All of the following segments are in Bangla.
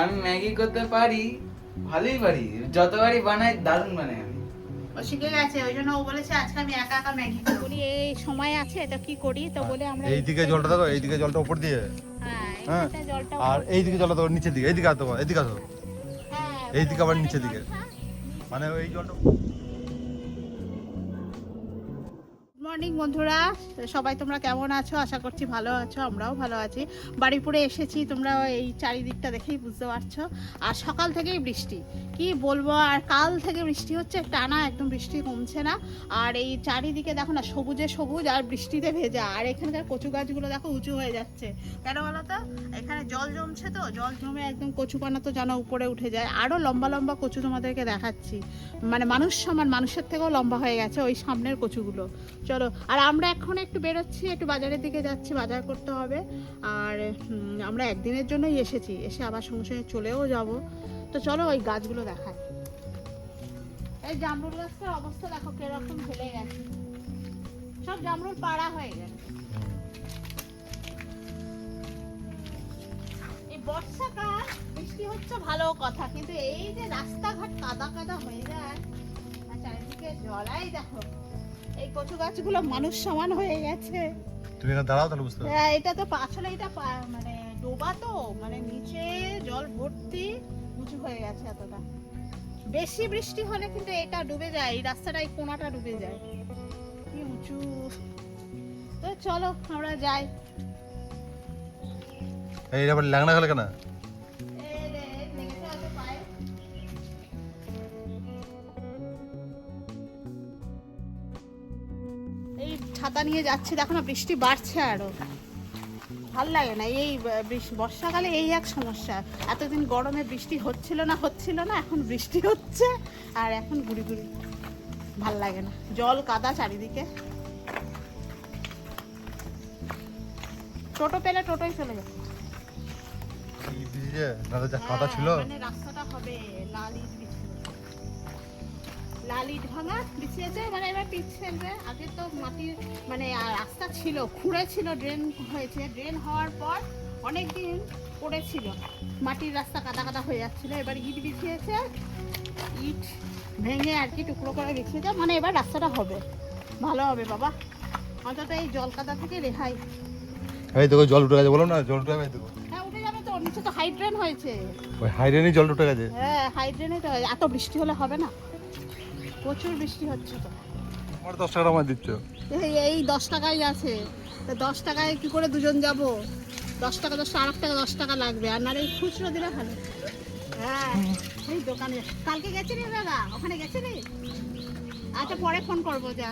আমি ম্যাগি করতে পারি, ভালোই পারি, যতবারই বানাই দারুণ বানাই আমি। ও শিখে গেছে, ওই জন্য ও বলেছে আজকে আমি একা একা ম্যাগি করব। বলি এই সময় আছে তো কি করি, তো বলে আমরা এইদিকে জলটা দেখো, এইদিকে জলটা উপর দিয়ে, হ্যাঁ এইদিকে জলটা, আর এইদিকে জলটা দেখো নিচের দিকে, এইদিকে আসো, এইদিকে আসো, হ্যাঁ এইদিকে আবার নিচের দিকে, মানে এই জলটা। মর্নিং বন্ধুরা, সবাই তোমরা কেমন আছো? আশা করছি ভালো আছো, আমরাও ভালো আছি। বাড়িপুরে এসেছি, তোমরা এই চারিদিকটা দেখেই বুঝতে পারছো। আর সকাল থেকেই বৃষ্টি, কি বলবো, আর কাল থেকে বৃষ্টি হচ্ছে টানা, একদম বৃষ্টি কমছে না। আর এই চারিদিকে দেখো না, সবুজে সবুজ আর বৃষ্টিতে ভেজা। আর এখানকার কচু গাছগুলো দেখো উঁচু হয়ে যাচ্ছে, কেন বলো তো? এখানে জল জমছে, তো জল জমে একদম কচুপানা তো যেন উপরে উঠে যায়। আরও লম্বা লম্বা কচু তোমাদেরকে দেখাচ্ছি, মানে মানুষ সমান, মানুষের থেকেও লম্বা হয়ে গেছে ওই সামনের কচুগুলো। চলো, আর আমরা এখন একটু বেরোচ্ছি, একটু বাজারের দিকে যাচ্ছি, বাজার করতে হবে। আর আমরা একদিনের জন্যই এসেছি, এসে আবার সঙ্গে সঙ্গে চলেও যাব। তো চলো ওই গাছগুলো দেখাই। এই জামরুল গাছটার অবস্থা দেখো কিরকম ফেলে গেছে, সব জামরুল পাড়া হয়ে গেছে। এই বর্ষাকাল বৃষ্টি হচ্ছে ভালো কথা, কিন্তু এই যে রাস্তাঘাট কাদা কাদা হয়ে যায় আর চারিদিকে জলাই দেখো, এই কচু গাছগুলো মানুষ সমান হয়ে গেছে। তুমি এখানে দাঁড়াও তাহলে বুঝতে পারবে। হ্যাঁ, এটা তো আসলে এটা মানে ডোবা, তো মানে নিচে জল ভর্তি, উঁচু হয়ে গেছে এতটা। বেশি বৃষ্টি হলে কিন্তু এটা ডুবে যায়, এই রাস্তাটা, এই কোনাটা ডুবে যায়, কি উঁচু। তো চলো আমরা যাই। এই আবার ল্যাংড়া গেলে কেন? এই ছাতা নিয়ে যাচ্ছি, দেখো না বৃষ্টি বাড়ছে আরো, ভাল লাগে না। এই বর্ষাকালে এই এক সমস্যা, এতদিন গরমে বৃষ্টি হচ্ছিল না, এখন বৃষ্টি হচ্ছে আর এখন ঘুরি ঘুরি, ভাল লাগে না, জল কাদা চারিদিকে। টোটো পেলে টোটোই চলে যাবে। এই ব্রিজে না তো যা কাদা ছিল, মানে রাস্তাটা হবে লাল ইট বিছিয়ে, লাল ইট ভাঙা বিছিয়েছে, মানে এবার পিচ ফেলবে। আগে তো মাটির মানে রাস্তা ছিল, খুঁড়ে ছিল, ড্রেন হয়েছে, ড্রেন হওয়ার পর অনেক দিন পড়েছিল, মাটির রাস্তা কাদা কাদা হয়ে যাচ্ছিল। এবার ইট বিছিয়েছে, ইট ভেঙে আর কি টুকরো করে বিছিয়েছে, মানে এবার রাস্তাটা হবে, ভালো হবে বাবা, অন্তত এই জল কাদা থেকে রেহাই। এই দেখো জল উঠে গেছে, বলো না জল উঠে গেছে, দেখো হ্যাঁ উঠে যাবে তো, নিচে তো হাই ড্রেন হয়েছে। ওই হাইড্রেনই জল উঠে গেছে। হ্যাঁ হাই ড্রেনে তো, এত বৃষ্টি হলে হবে না, প্রচুর বৃষ্টি হচ্ছে তো। আমার 10 টাকা আমার দিচ্ছ, এই 10 টাকাই আছে, তো 10 টাকায় কি করে দুজন যাব? 10 টাকা 10 টাকা, 8 টাকা 10 টাকা লাগবে, আর না এই খুচরো দিলে ভালো। হ্যাঁ এই দোকানে কালকে গেছিলি দাদা, ওখানে গেছিলি? আচ্ছা পরে ফোন করবো, যা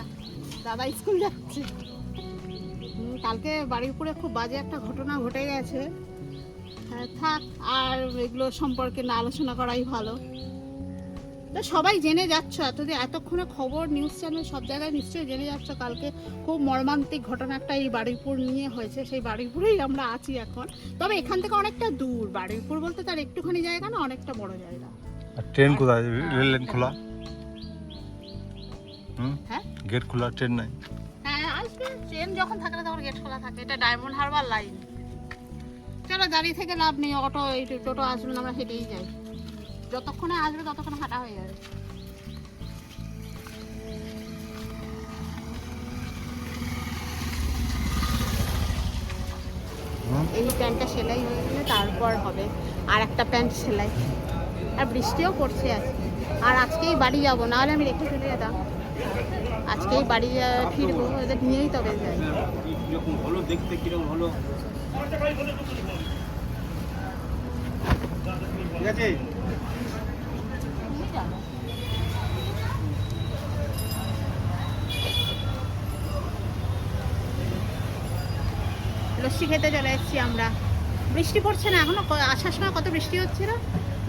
দাদা স্কুল যাচ্ছে। কালকে বাড়ির উপরে খুব বাজে একটা ঘটনা ঘটে গেছে। হ্যাঁ থাক, আর এগুলো সম্পর্কে না আলোচনা করাই ভালো। তো সবাই জেনে যাচ্ছ, এতক্ষণে খবর, নিউজ চ্যানেল সব জায়গায় নিশ্চয়ই জেনে যাচ্ছ, কালকে খুব মর্মান্তিক ঘটনা একটা এই বারুইপুর নিয়ে হয়েছে। সেই বারুইপুরেই আমরা আছি এখন, তবে এখান থেকে অনেকটা দূর। বারুইপুর বলতে তার একটুখানি জায়গা না, অনেকটা বড় জায়গা। আর ট্রেন কোথায়? রেল লাইন খোলা, হ্যাঁ গেট খোলা, ট্রেন নাই। হ্যাঁ আসবে, ট্রেন যখন থাকে না তখন গেট খোলা থাকে। এটা ডায়মন্ড হারবার লাইন। চলো দাঁড়িয়ে থেকে লাভ নেই, অটো এই টোটো আসবে না, আমরা হেঁটেই যাই, যতক্ষণে আসবে ততক্ষণে হাঁটা হয়ে যাবে। এই প্যান্টটা সেলাই হয়ে গেলে তারপর হবে আর একটা প্যান্ট সেলাই। আর বৃষ্টিও পড়ছে আজকে, আর আজকেই বাড়ি যাবো, নাহলে আমি রেখে চলে যেতাম। আজকেই বাড়ি ফিরবো, ওদের নিয়েই তবে যাই। দেখতে কিরকম হলো, ঠিক আছে। লস্যি খেতে চলে এসেছি আমরা। বৃষ্টি পড়ছে না এখনো, আসার সময় কত বৃষ্টি হচ্ছিল।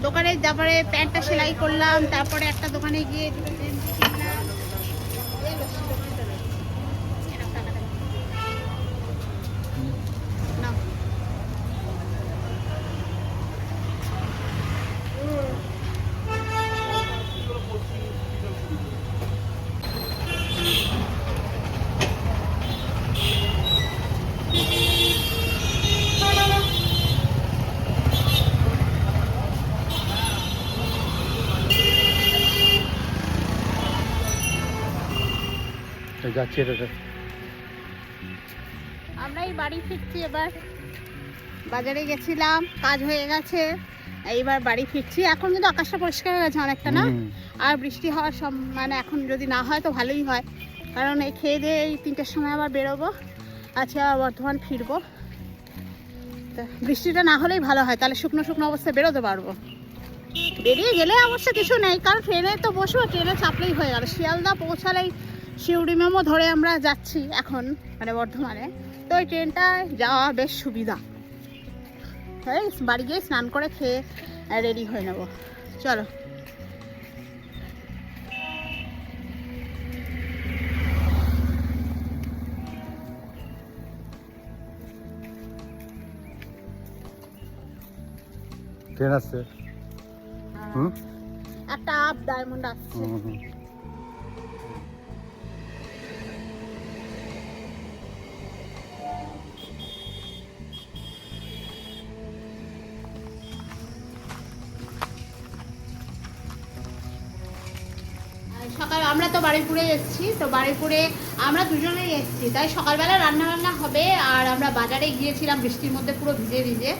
দোকানে তারপরে প্যান্টটা সেলাই করলাম, তারপরে একটা দোকানে গিয়ে কিনলাম। এই লস্যি দোকানে চলে এসেছি। এরকম টাকাটা নাও। যাচ্ছি এটা। আমরা এই বাড়ি ফিরছি এবার। বাজারে গেছিলাম, কাজ হয়ে গেছে, এইবার বাড়ি ফিরছি। এখন কিন্তু আকাশটা পরিষ্কার হয়ে গেছে অনেকটা না? আর বৃষ্টি হওয়ার মানে এখন যদি না হয় তো ভালোই হয়, কারণ এই খেয়ে দিয়ে এই 3টের সময় আবার বেরোবো, আজকে আবার বর্ধমান ফিরবো। তো বৃষ্টিটা না হলেই ভালো হয়, তাহলে শুকনো শুকনো অবস্থায় বেরোতে পারবো। বেরিয়ে গেলে অবশ্য কিছু নেই, কারণ ট্রেনে তো বসবো, ট্রেনে চাপলেই হয়ে গেল। শিয়ালদা পৌঁছালেই সিউড়ি মেমো ধরে আমরা যাচ্ছি এখন, মানে বর্ধমানে। তো ওই ট্রেনটায় যাওয়া বেশ সুবিধা। এই বাড়ি গিয়ে স্নান করে খেয়ে রেডি হয়ে নেব। চলো। ট্রেন আসছে। একটা আপ ডায়মন্ড আসছে। সকাল আমরা তো বারুইপুরে এসেছি, তো বারুইপুরে আমরা দুজনেই এসেছি, তাই সকালবেলা রান্না বান্না হবে। আর আমরা বাজারে গিয়েছিলাম বৃষ্টির মধ্যে পুরো ভিজে ভিজে,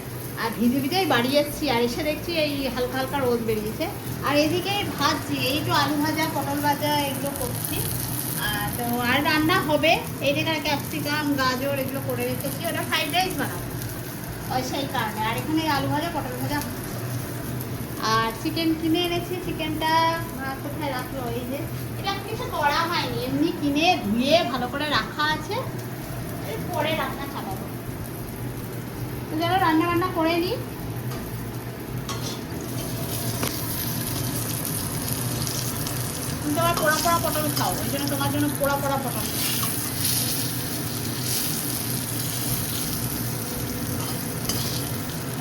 আর ভিজে ভিজেই বাড়ি এসেছি। আর এসে দেখছি এই হালকা হালকা রোদ বেরিয়েছে। আর এদিকে ভাজছি, এই তো আলু ভাজা, পটল ভাজা এগুলো করছি। তো আর রান্না হবে, এই যেখানে ক্যাপসিকাম, গাজর এগুলো করে রেখেছি, ওটা ফ্রাইড রাইস বানাবো ওই সেই কারণে। আর এখানে আলু ভাজা, পটল ভাজা। আর চিকেন কিনে এনেছি, চিকেনটা কোথায় রাখলো, এই যে এটা কিছু করা হয়নি, এমনি কিনে ধুয়ে ভালো করে রাখা আছে, পরে রান্না চালাবো। তো চলো রান্না বান্না করে নিই। তুমি তোমার পোড়া পোড়া পটল খাও, ওই জন্য তোমার জন্য পোড়া পোড়া পটল।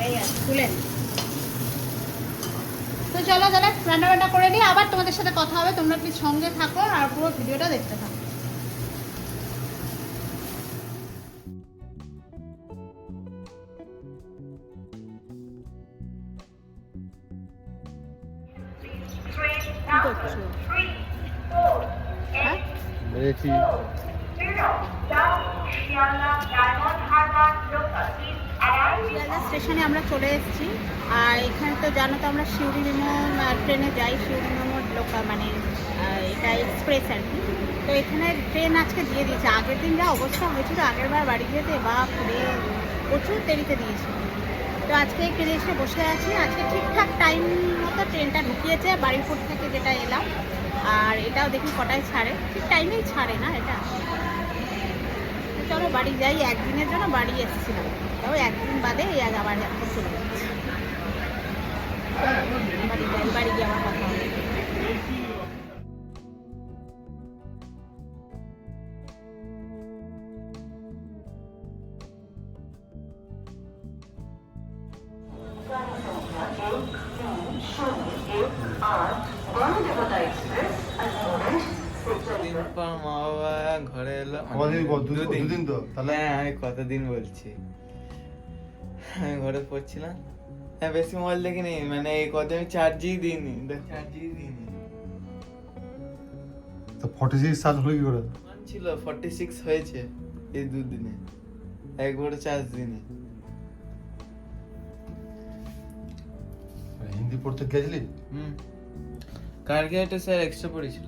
এই আছে, খুলে নি। তো চলো তাহলে রান্না বান্না করে নিই, আবার তোমাদের সাথে কথা হবে। তোমরা প্লিজ সঙ্গে থাকো আর পুরো ভিডিওটা দেখতে থাকো। শিয়ালদা স্টেশনে আমরা চলে এসেছি। আর এখানে তো জানো তো আমরা সিউড়ি মেমো ট্রেনে যাই, সিউড়ি মেমো লোকাল মানে এটা এক্সপ্রেস আর কি। তো এখানে ট্রেন আজকে দিয়ে দিয়েছে। আগের দিন যা অবস্থা হয়েছিল, আগের বার বাড়ি যেতে বাপরে প্রচুর দেরিতে দিয়েছে। তো আজকে ট্রেনে এসে বসে আছি। আজকে ঠিকঠাক টাইম মতো ট্রেনটা ঢুকিয়েছে বারুইপুর থেকে যেটা এলাম। আর এটাও দেখি কটায় ছাড়ে, ঠিক টাইমেই ছাড়ে না এটা। চলো বাড়ি যাই, একদিনের জন্য বাড়ি এসেছিলাম, তাও একদিন বাদে আবার এখন চলে যাচ্ছি। বাড়ি যাই, বাড়ি গিয়ে আমার কথা হবে। দিন পর মা বাবা ঘরে এলো। দুদিন তো তাহলে। হ্যাঁ আমি কতদিন বলছি, আমি ঘরে পড়ছিলাম। হ্যাঁ বেশি মোবাইল দেখিনি, মানে এই কত আমি চার্জই দিইনি, চার্জই দিইনি। তো 46 চার্জ হলো কি করে? ছিল 46 হয়েছে এই দুদিনে, একবারও চার্জ দিইনি। হিন্দি পড়তে গেছিলি? কালকে একটা স্যার এক্সট্রা পড়েছিল।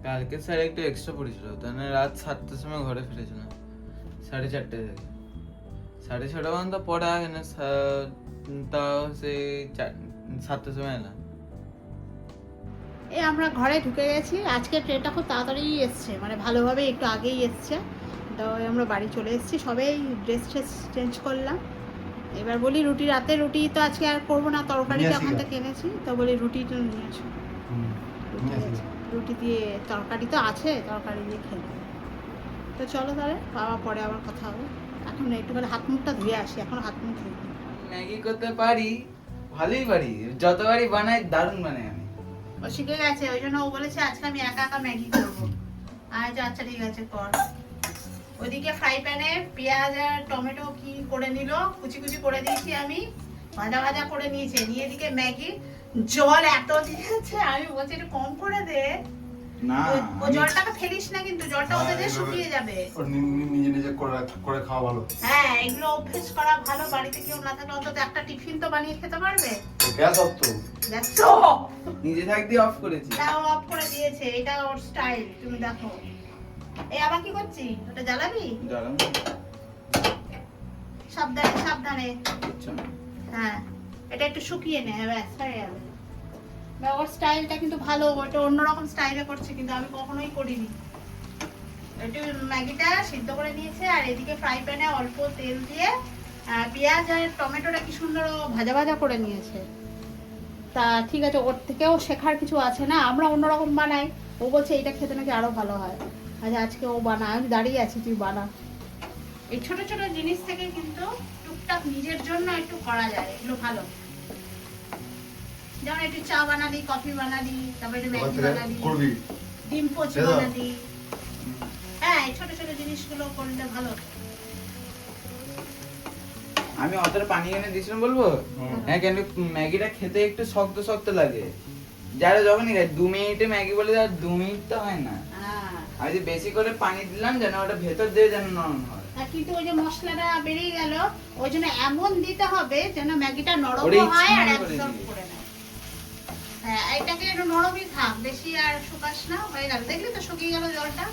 কালকে স্যার একটু এক্সট্রা পড়েছিল, তাহলে রাত 7টার সময় ঘরে ফিরেছিলাম, 4:30 থেকে 6:30 পর্যন্ত পড়া হয় না, তাও সেই 7টার সময় এলাম। এই আমরা ঘরে ঢুকে গেছি। আজকে ট্রেনটা খুব তাড়াতাড়ি এসছে, মানে ভালোভাবে একটু আগেই এসছে। তো আমরা বাড়ি চলে এসেছি, সবাই ড্রেস চেঞ্জ করলাম। এবার বলি রুটি, রাতে রুটি তো আজকে আর করবো না, তরকারিটা ওখান থেকে এনেছি। তো বলি রুটিটা নিয়ে আসো, রুটি দিয়ে তরকারি তো আছে, তরকারি দিয়ে খেয়ে নেবো। তো চলো তাহলে, বাবা পরে আবার কথা হবে। এখন একটুখানি হাত মুখটা ধুয়ে আসি, এখন হাত মুখ ধুয়ে। ম্যাগি করতে পারি, ভালোই পারি, যতবারই বানাই দারুণ বানাই আমি। ও শিখে গেছে, ওই জন্য ও বলেছে আজকে আমি একা একা ম্যাগি করবো। আচ্ছা ঠিক আছে কর। ওইদিকে ফ্রাই প্যানে পেঁয়াজ আর টমেটো কি করে নিল, কুচি কুচি করে দিয়েছি আমি, ভাজা ভাজা করে নিয়েছে। নিয়ে এদিকে ম্যাগি জল এত দিয়েছে, আমি বলছি একটু কম করে দে। না ও জলটাকে ফেলিস না, কিন্তু জলটা ওতে দিয়ে শুকিয়ে যাবে। ওর নিজে নিজে করে খাওয়া ভালো। হ্যাঁ, এগুলো অভ্যেস করা ভালো। বাড়িতে কেউ না থাকলে অন্তত একটা টিফিন তো বানিয়ে খেতে পারবে। গ্যাস অফ তো। দেখছো, নিজে থাকতে অফ করেছি। তাও অফ করে দিয়েছে। এটা ওর স্টাইল, তুমি দেখো। এই আবার কি করছি? ওটা জ্বালাবি? গরম সাবধানে সাবধানে। কিচ্ছু না। হ্যাঁ, এটা একটু শুকিয়ে নে, ব্যাস হয়ে যাবে। বা ওর স্টাইলটা কিন্তু ভালো, ওটা অন্যরকম স্টাইলে করছে, কিন্তু আমি কখনোই করিনি। একটু ম্যাগিটা সিদ্ধ করে নিয়েছে, আর এদিকে ফ্রাই প্যানে অল্প তেল দিয়ে পেঁয়াজ আর টমেটোটা কি সুন্দর ও ভাজা ভাজা করে নিয়েছে। তা ঠিক আছে, ওর থেকেও শেখার কিছু আছে না। আমরা অন্যরকম বানাই, ও বলছে এইটা খেতে নাকি আরো ভালো হয়। আচ্ছা, আজকে ও বানা, আমি দাঁড়িয়ে আছি, তুই বানা। এই ছোট ছোট জিনিস থেকে কিন্তু টুকটাক নিজের জন্য একটু করা যায়, এগুলো ভালো। যেমন একটু চা বানালি, কফি বানালি, তারপরে একটু ম্যাগি বানালি, করবি। ডিম পোচ দাদা। বানালি। হ্যাঁ, এই ছোট ছোট জিনিসগুলো করলে ভালো। আমি অতটা পানি এনে দিয়েছিলাম বলবো? হ্যাঁ, কেন ম্যাগিটা খেতে একটু শক্ত শক্ত লাগে। যারা যখনই খায় 2 মিনিটে ম্যাগি বলে দেয়, 2 মিনিট তো হয় না। আমি যে বেশি করে পানি দিলাম যেন ওটা ভেতর দিয়ে যেন নরম হয়। কিন্তু ওই যে মশলাটা বেরিয়ে গেল, ওই জন্য এমন দিতে হবে যেন ম্যাগিটা নরম ওটা ইচ্ছে হয় আর মতো করে অ্যাবজর্ব দিবি। করে নেয়। হ্যাঁ, এটাকে একটু নরমই থাক, বেশি আর শুকাস না। হয়ে গেল, দেখলি তো শুকিয়ে গেল জলটা।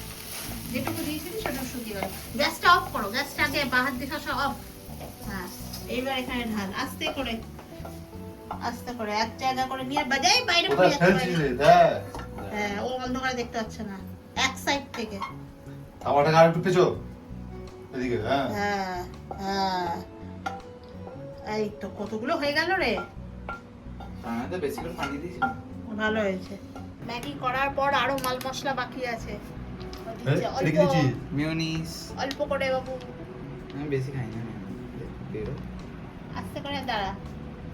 যেটুকু দিয়েছিলি সেটুকু শুকিয়ে গেল। গ্যাসটা অফ করো, গ্যাসটা আগে বাহার দিকে সব অফ। হ্যাঁ, এইবার এখানে ঢাল, আস্তে করে আস্তে করে এক জায়গা করে নিয়ে বাজাই, বাইরে পড়ে কোথায় যাচ্ছে, ফেলছিস বাইরে। রে? দেখ। হ্যাঁ, ও অন্ধকারে দেখতে পাচ্ছে না, এক সাইড থেকে। খাবারটাকে আর একটু পেছো এদিকে। হ্যাঁ, হ্যাঁ হ্যাঁ, এই তো কতগুলো হয়ে গেল রে। আমি তো বেশি করে পানি দিয়েছিলাম। ভালো হয়েছে। ম্যাগি করার পর আরো মাল মশলা বাকি আছে, ও দিচ্ছে এই, এদিকে দিচ্ছি। মিউনিস অল্প করে বাবু, আমি বেশি খাই না। বেরো। আস্তে করে দাঁড়া।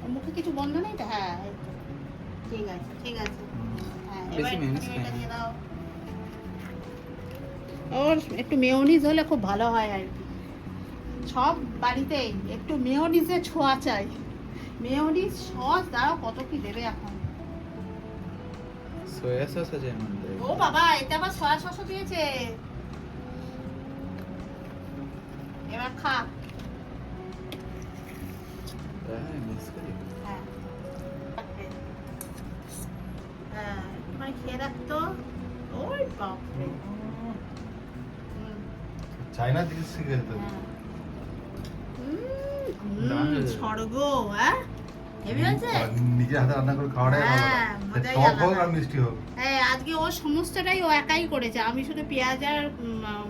ওর মুখে কিছু বন্ধ নেই তো? হ্যাঁ, এই তো। ঠিক আছে ঠিক আছে। হ্যাঁ, এবার বেশি মেয়োনিজ একটুখানি খাই এটা না। দিয়ে দাও। ওর একটু মেয়োনিজ হলে খুব ভালো হয় আর কি। সব বাড়িতেই একটু মেয়োনিজের ছোঁয়া চাই। মেয়োনিজ, সস, দাঁড়াও কত কি দেবে এখন। সোয়া সস আছে এর মধ্যে। ও বাবা, এটা আবার সয়া সসও দিয়েছে। এবার খা। হ্যাঁ, মিক্স করে। হ্যাঁ, হ্যাঁ, একটুখানি খেয়ে রাখতো। ওই বাপরে। হুম, চাইনা থেকে শিখে যেতে হবে। হ্যাঁ। দারুণ হয়েছে। স্বর্গ, হ্যাঁ হেভি হয়েছে। নিজে হাতে রান্না করে খাওয়াটাই ভালো। হ্যাঁ, মজাই টক হোক আলাদা। আর মিষ্টি হোক। হ্যাঁ, আজকে ও সমস্তটাই ও একাই করেছে। আমি শুধু পেঁয়াজ আর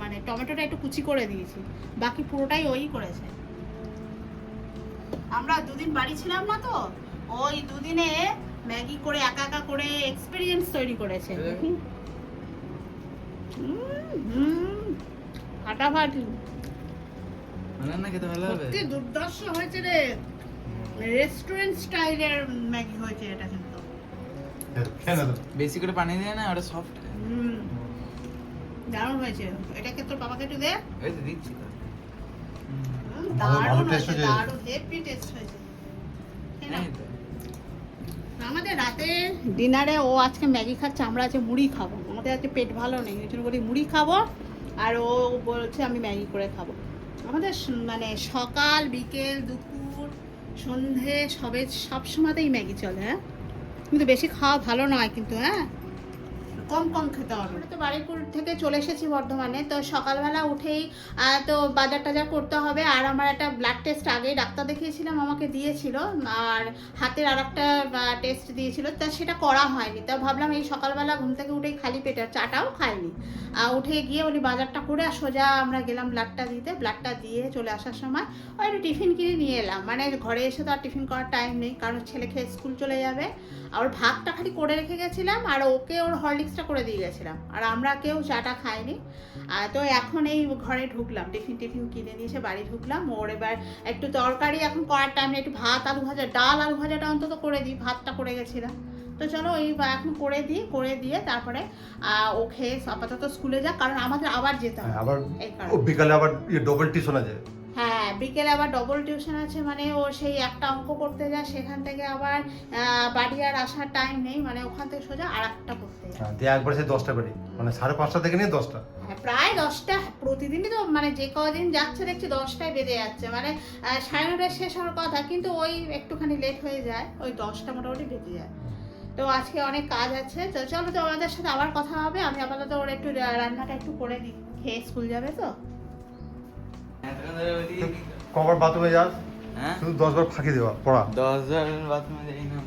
মানে টমেটোটা একটু কুচি করে দিয়েছি, বাকি পুরোটাই ওই করেছে। আমরা দুদিন বাড়ি ছিলাম না তো, ওই দুদিনে ম্যাগি করে একা একা করে এক্সপেরিয়েন্স তৈরি করেছে। ফাটাফাটি, রান্না খেতে ভালো হবে। সত্যি দুর্দর্শ হয়েছে রে। রেস্টুরেন্ট স্টাইলের ম্যাগি হয়েছে এটা কিন্তু। খেয়ে না তো। বেশি করে পানি দিয়ে না, ওটা সফট। দারুণ হয়েছে। এটাকে তোর বাবাকে একটু দে। ওই তো দিচ্ছি তো। ভালো দারুণ taste হয়েছে, হয়েছে। দারুণ হেভি টেস্ট হয়েছে। খেয়ে নাও। এই তো। আমাদের রাতে ডিনারে ও আজকে ম্যাগি খাচ্ছে, আমরা আজকে মুড়ি খাবো। আমাদের আজকে পেট ভালো নেই, ওই জন্য বলি মুড়ি খাবো, আর ও বলছে আমি ম্যাগি করে খাবো। আমাদের মানে সকাল বিকেল দুপুর সন্ধে সব সময়তেই ম্যাগি চলে। হ্যাঁ, কিন্তু বেশি খাওয়া ভালো নয় কিন্তু। হ্যাঁ, কম কম খেতে হবে। আমরা তো বারুইপুর থেকে চলে এসেছি বর্ধমানে, তো সকালবেলা উঠেই তো বাজার টাজার করতে হবে। আর আমার একটা ব্লাড টেস্ট আগেই ডাক্তার দেখিয়েছিলাম, আমাকে দিয়েছিল, আর হাতের আর একটা টেস্ট দিয়েছিল, তা সেটা করা হয়নি। তা ভাবলাম এই সকালবেলা ঘুম থেকে উঠেই খালি পেটে, চাটাও খাইনি, উঠে গিয়ে বলি বাজারটা করে আর সোজা আমরা গেলাম ব্লাডটা দিতে। ব্লাডটা দিয়ে চলে আসার সময় ওই একটু টিফিন কিনে নিয়ে এলাম। মানে ঘরে এসে তো আর টিফিন করার টাইম নেই, কারণ ছেলে খেয়ে স্কুল চলে যাবে। আর ভাতটা খালি করে রেখে গেছিলাম, আর ওকে ওর হরলিক্সটা করে দিয়ে গেছিলাম, আর আমরা কেউ চাটা খাইনি। তো এখন এই ঘরে ঢুকলাম, টিফিন কিনে নিয়ে এসে বাড়ি ঢুকলাম। ওর এবার একটু তরকারি এখন করার টাইম, একটু ভাত আলু ভাজা, ডাল আলু ভাজাটা অন্তত করে দিই, ভাতটা করে গেছিলাম। তো চলো এই এখন করে দিয়ে তারপরে ও খেয়ে আপাতত স্কুলে যাক, কারণ আমাদের আবার যেতে হবে। আবার এই কারণে। ও বিকালে আবার ডবল টিউশন আছে। হ্যাঁ, বিকেলে আবার ডবল টিউশন আছে, মানে ও সেই একটা অঙ্ক করতে যায়, সেখান থেকে আবার বাড়ি আর আসার টাইম নেই, মানে ওখান থেকে সোজা আর একটা করতে যায়। হ্যাঁ, দিয়ে একবার সেই 10টা করে, মানে 5:30 থেকে নিয়ে 10টা। হ্যাঁ, প্রায় 10টা প্রতিদিনই তো, মানে যে কদিন যাচ্ছে দেখছি 10টায় বেজে যাচ্ছে, মানে 9:30 শেষ হওয়ার কথা, কিন্তু ওই একটুখানি লেট হয়ে যায়, ওই 10টা মোটামুটি বেজে যায়। তো আজকে অনেক কাজ আছে, তো চলো তো আমাদের সাথে আবার কথা হবে। আমি আপাতত ওর একটু রান্নাটা একটু করে দিই, খেয়ে স্কুল যাবে তো। এতক্ষণ ধরে ওইদিকে কি করো? কবার বাথরুমে যাস? হ্যাঁ শুধু 10 বার ফাঁকি দেওয়া পড়া। 10 বার বাথরুমে যাই না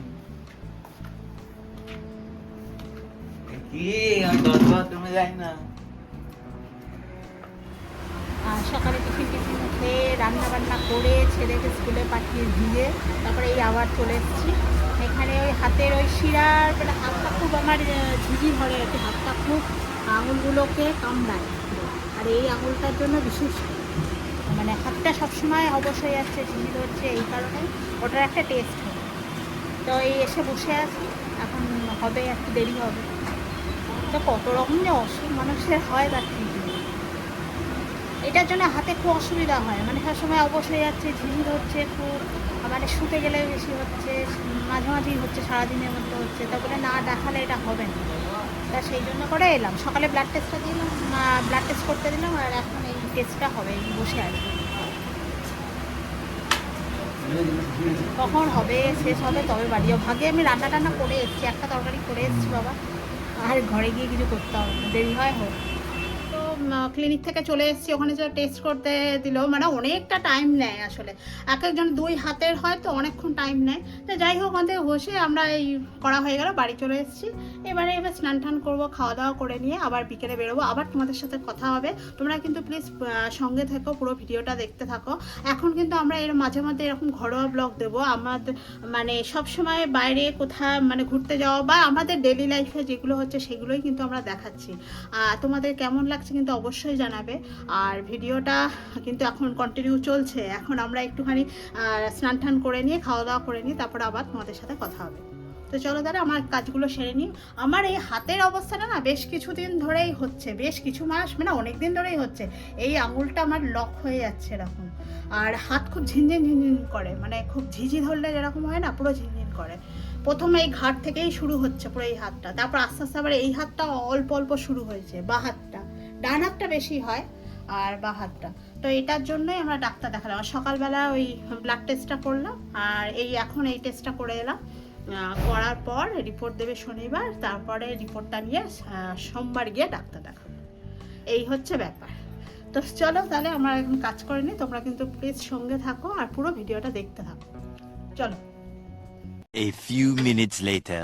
কি, আমি 10 বাথরুমে যাই না। আর সকালে টিফিন খেয়ে রান্না বান্না করে ছেলেকে স্কুলে পাঠিয়ে দিয়ে তারপরে এই আবার চলে এসেছি এখানে। ওই হাতের ওই শিরার মানে হাতটা খুব আমার ঝিঝি ধরে আর কি, হাতটা খুব আঙুলগুলোকে কামড়ায়, আর এই আঙুলটার জন্য বিশেষ মানে হাতটা সবসময় অবশ হয়ে যাচ্ছে, ঝিঝি ধরছে, এই কারণে ওটার একটা টেস্ট হবে। তো এই এসে বসে আছি, এখন হবে, একটু দেরি হবে। তো কত রকম যে অসুখ মানুষের হয় তার ঠিক নেই। এটার জন্য হাতে খুব অসুবিধা হয়, মানে সবসময় অবশ হয়ে যাচ্ছে, ঝিঝির হচ্ছে খুব, মানে শুতে গেলে বেশি হচ্ছে, মাঝে মাঝেই হচ্ছে, সারাদিনের মধ্যে হচ্ছে, তা বলে না দেখালে এটা হবে না। তা সেই জন্য করে এলাম, সকালে ব্লাড টেস্টটা দিলাম, ব্লাড টেস্ট করতে দিলাম, আর এখন এই টেস্টটা হবে, এই বসে আছি। কখন হবে শেষ হবে তবে বাড়িও, ভাগে আমি রান্না টান্না করে এসেছি, একটা তরকারি করে এসেছি বাবা, আর ঘরে গিয়ে কিছু করতে হবে না, দেরি হয় হোক। তো ক্লিনিক থেকে চলে এসেছি, ওখানে যে টেস্ট করতে দিল, মানে অনেকটা টাইম নেয় আসলে, এক একজন 2 হাতের হয় তো অনেকক্ষণ টাইম নেয়। তো যাই হোক, ওখান থেকে বসে আমরা এই করা হয়ে গেল, বাড়ি চলে এসেছি। এবার স্নান টান করবো, খাওয়া দাওয়া করে নিয়ে আবার বিকেলে বেরোবো, আবার তোমাদের সাথে কথা হবে। তোমরা কিন্তু প্লিজ সঙ্গে থেকো, পুরো ভিডিওটা দেখতে থাকো। এখন কিন্তু আমরা এর মাঝে মধ্যে এরকম ঘরোয়া ব্লগ দেবো, আমাদের মানে সবসময় বাইরে কোথাও মানে ঘুরতে যাওয়া বা আমাদের ডেলি লাইফে যেগুলো হচ্ছে সেগুলোই কিন্তু আমরা দেখাচ্ছি। তোমাদের কেমন লাগছে কিন্তু অবশ্যই জানাবে। আর ভিডিওটা কিন্তু এখন কন্টিনিউ চলছে, এখন আমরা একটুখানি স্নান টান করে নিয়ে খাওয়া দাওয়া করে নিয়ে তারপর আবার তোমাদের সাথে কথা হবে। তো চলো দাদা, আমার কাজগুলো সেরে নিই। আমার এই হাতের অবস্থাটা না বেশ কিছুদিন ধরেই হচ্ছে, বেশ কিছু মাস মানে অনেক দিন ধরেই হচ্ছে, এই আঙুলটা আমার লক হয়ে যাচ্ছে এরকম, আর হাত খুব ঝিনঝিন ঝিনঝিন করে, মানে খুব ঝিঝি ধরলে যেরকম হয় না, পুরো ঝিনঝিন করে। প্রথমে এই ঘাট থেকেই শুরু হচ্ছে পুরো এই হাতটা, তারপর আস্তে আস্তে আবার এই হাতটা অল্প অল্প শুরু হয়েছে, বা হাতটা, ডান হাতটা বেশি হয় আর বা হাতটা। তো এটার জন্যই আমরা ডাক্তার দেখালাম, আর সকালবেলা ওই ব্লাড টেস্টটা করলাম, আর এই এখন এই টেস্টটা করে এলাম। করার পর রিপোর্ট দেবে শনিবার, তারপরে রিপোর্টটা নিয়ে সোমবার গিয়ে ডাক্তার দেখাবো, এই হচ্ছে ব্যাপার। তো চলো তাহলে আমরা এখন কাজ করে নিই, তোমরা কিন্তু প্লিজ সঙ্গে থাকো আর পুরো ভিডিওটা দেখতে থাকো, চলো। A few minutes later.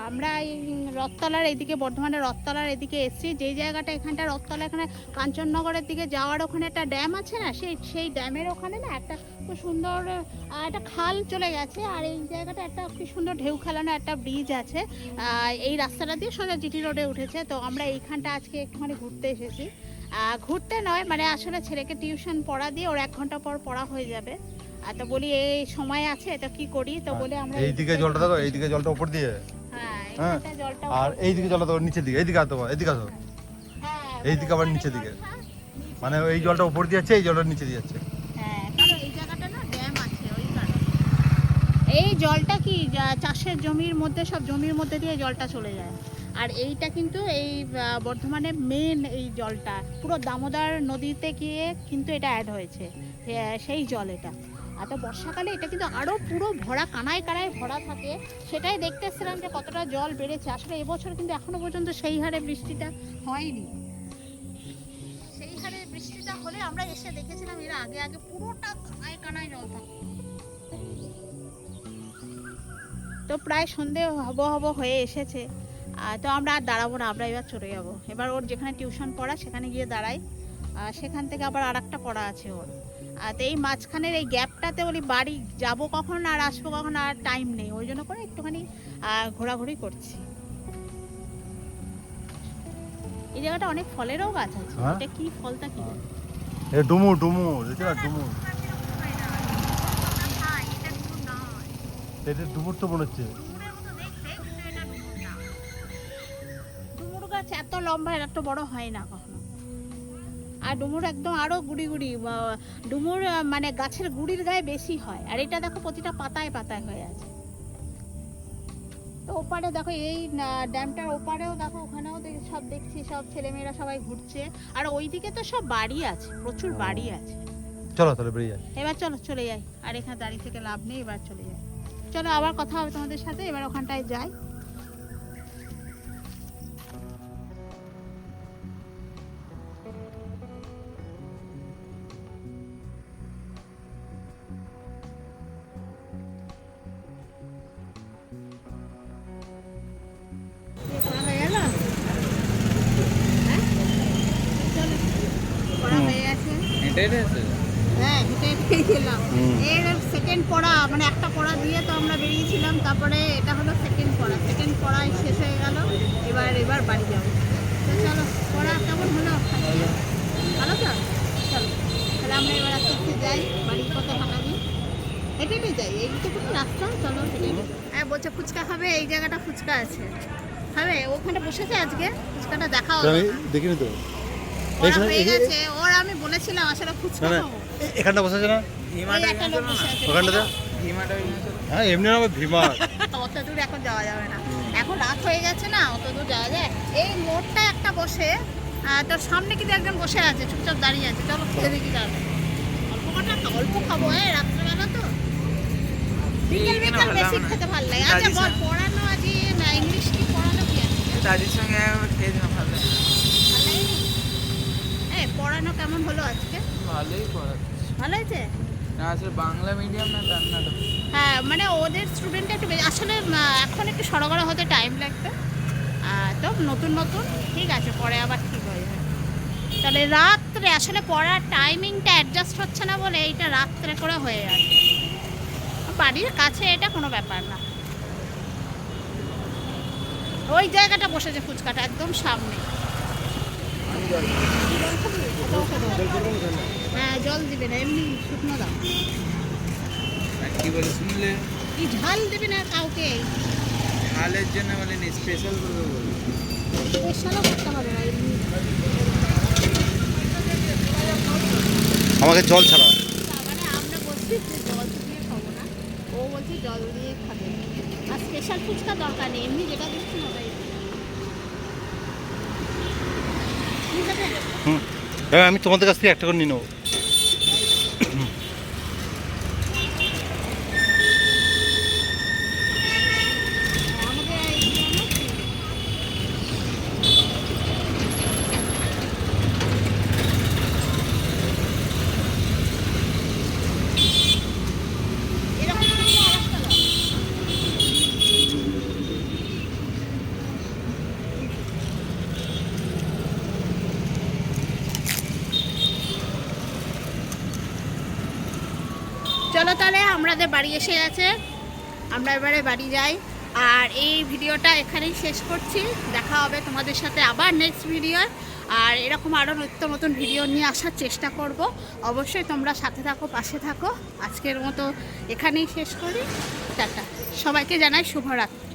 আমরা এই রথতলার এদিকে, বর্ধমানের রথতলার এদিকে এসেছি, যেই জায়গাটা এখানটা রথতলা, এখানে কাঞ্চননগরের দিকে যাওয়ার ওখানে একটা ড্যাম আছে না, সেই ড্যামের ওখানে না একটা খুব সুন্দর একটা খাল চলে গেছে, আর এই জায়গাটা একটা খুব সুন্দর ঢেউ খেলানো একটা ব্রিজ আছে, এই রাস্তাটা দিয়ে সোজা জিটি রোডে উঠেছে। তো আমরা এইখানটা আজকে একটুখানি ঘুরতে এসেছি, ঘুরতে নয় মানে আসলে ছেলেকে টিউশন পড়া দিয়ে ওর 1 ঘন্টা পর পড়া হয়ে যাবে। তো বলি এই সময় আছে, এটা কি করি, তো বলে আমরা এইদিকে জলটা দেখো, এইদিকে জলটা উপর দিয়ে, হ্যাঁ হ্যাঁ, এখানটা জলটা, আর এইদিকে জলটা দেখো নিচের দিকে, এইদিকে আসো, এদিকে আসো, হ্যাঁ এইদিকে আবার নিচের দিকে, মানে এই জলটা উপর দিয়ে যাচ্ছে, এই জলটা নিচে দিয়ে যাচ্ছে। হ্যাঁ, কারণ এই জায়গাটা না ড্যাম আছে, ওই কারণে এই জলটা কি চাষের জমির মধ্যে, সব জমির মধ্যে দিয়ে জলটা চলে যায়। আর এইটা কিন্তু এই বর্ধমানে মেন, এই জলটা পুরো দামোদর নদীতে গিয়ে কিন্তু এটা অ্যাড হয়েছে, সেই জল এটা। আর তো বর্ষাকালে এটা কিন্তু আরও পুরো ভরা, কানায় কানায় ভরা থাকে, সেটাই দেখতে এসেছিলাম যে কতটা জল বেড়েছে। আসলে এবছর কিন্তু এখনো পর্যন্ত সেই হারে বৃষ্টিটা হয়নি, সেই হারে বৃষ্টিটা হলে আমরা এসে দেখেছিলাম এর আগে আগে পুরোটা কানায় কানায় জল থাকতো। তো প্রায় সন্ধে হব হব হয়ে এসেছে, তো আমরা আর দাঁড়াবো না, আমরা এবার চলে যাবো। এবার ওর যেখানে টিউশন পড়া সেখানে গিয়ে দাঁড়াই, সেখান থেকে আবার আর একটা পড়া আছে ওর। তো এই মাঝখানের এই গ্যাপটাতে বলি বাড়ি যাব কখন আর আসবো কখন আর টাইম নেই, ওই জন্য করে একটুখানি ঘোরাঘুরি করছি। এই জায়গাটা অনেক ফলেরও গাছ আছে, হ্যাঁ? এটা কি ফলটা কি? এ ডুমুর, ডুমুর, দেখছো না ডুমুর, এটা ডুমুর তো মনে হচ্ছে। ডুমুর গাছ এত লম্বা, এত বড় হয় না কখনো। আর ডুমুর একদম আরো গুড়ি গুড়ি ডুমুর মানে গাছের গুড়ির গায়ে বেশি হয়, আর এটা দেখো প্রতিটা পাতায় পাতায় হয়ে আছে। তো ওপারে দেখো এই ড্যামটার ওপারেও দেখো, ওখানেও সব দেখছি সব ছেলেমেয়েরা সবাই ঘুরছে, আর ওইদিকে তো সব বাড়ি আছে, প্রচুর বাড়ি আছে। চলো তাহলে বেরিয়ে যাই। এবার চলো চলে যাই, আর এখানে দাঁড়িয়ে থেকে লাভ নেই, এবার চলে যাই। চলো আবার কথা হবে তোমাদের সাথে, এবার ওখানটায় যাই। পড়া হয়ে গেল? হ্যাঁ চলো, পড়া হয়ে গেছে। এটাই আছে। হ্যাঁ হেঁটে হেঁটেই গেলাম। এর সেকেন্ড পড়া, মানে একটা পড়া দিয়ে তো আমরা বেরিয়েছিলাম, তারপরে এটা হলো সেকেন্ড পড়া। সেকেন্ড পড়াই শেষ হয়ে গেল, এবার বাড়ি যাবো। তো চলো, পড়া কেমন হলো? ভালো তো? চলো তাহলে আমরা এবার আস্তে আস্তে যাই, বাড়ির পথে হাঁটা দিই, হেঁটে হেঁটে যাই, এইটুকু রাস্তা, চলো হেঁটে হেঁটে। হ্যাঁ বলছে ফুচকা খাবে, এই জায়গাটা ফুচকা আছে, খাবে? ওখানে বসেছে আজকে, ফুচকাটা দেখা হলো আমি না। দেখিনি তো। পড়া হয়ে গেছে ওর, আমি বলেছিলাম আসলে ফুচকা না, না, খাবো। এখানটা বসেছে না? ওই একটা লোক বসে আছে। ওখানটাতে? ভীমাটা হ্যাঁ এমনি না, ভীমা। অত দূর এখন যাওয়া যাবে না, এখন রাত হয়ে গেছে না, অত দূর যাওয়া যায়? এই মোড়টা একটা বসে, তোর সামনে কিন্তু একজন বসে আছে, চুপচাপ দাঁড়িয়ে আছে, চলো খেয়ে দেখি যাবে। অল্প খাবো, রাত্রেবেলা তো বিকেল বিকেল বেশি খেতে ভালো লাগে। আচ্ছা বল, পড়ানো আজ ইংলিশ কি পড়ানো কি আছে? দাদির সঙ্গে একবার খেয়েছিলাম, ভালো লাগে। ভালো লাগেনি? পড়ানো কেমন হলো আজকে? ভালোই পড়াচ্ছে। ভালো হয়েছে? না আসলে বাংলা মিডিয়াম না কর্ণাটক। হ্যাঁ মানে ওদের স্টুডেন্টটা একটু বেশি, আসলে এখন একটু সড়গড়া হতে টাইম লাগবে, তো নতুন নতুন ঠিক আছে, পরে আবার ঠিক হয়ে যাবে। তাহলে রাত্রে আসলে পড়ার টাইমিংটা অ্যাডজাস্ট হচ্ছে না বলে এইটা রাত্রে করে হয়ে যাচ্ছে। বাড়ির কাছে এটা কোনো ব্যাপার না। ওই জায়গাটা বসেছে ফুচকাটা একদম সামনে। হ্যাঁ জল দিবে না, এমনি শুকনো দাও। আর কি বলে শুনলে? এই ঝাল দেবে না কাউকে, হালের জন্য বলেনি, স্পেশাল করবে বলে। স্পেশালও করতে হবে না, এমনি। আমাকে জল ছাড়া। মানে আমরা বলছি যে জল দিয়ে খাবো না, ও বলছে জল দিয়ে খাবে। আর স্পেশাল ফুচকা দরকার নেই, এমনি যেটা দিচ্ছি ওটাই। ঠিক আছে? হ্যাঁ আমি তোমাদের কাছ থেকে একটা করে নিয়ে নেবো। আমাকে এই দিয়ে আনো। এরকম করে আরেকটা দাও। চলো তাহলে আমাদের বাড়ি এসে গেছে, আমরা এবারে বাড়ি যাই। আর এই ভিডিওটা এখানেই শেষ করছি, দেখা হবে তোমাদের সাথে আবার নেক্সট ভিডিও। আর এরকম আরও নিত্য নতুন ভিডিও নিয়ে আসার চেষ্টা করব, অবশ্যই তোমরা সাথে থাকো, পাশে থাকো। আজকের মতো এখানেই শেষ করি, টাটা। সবাইকে জানাই শুভরাত্রি।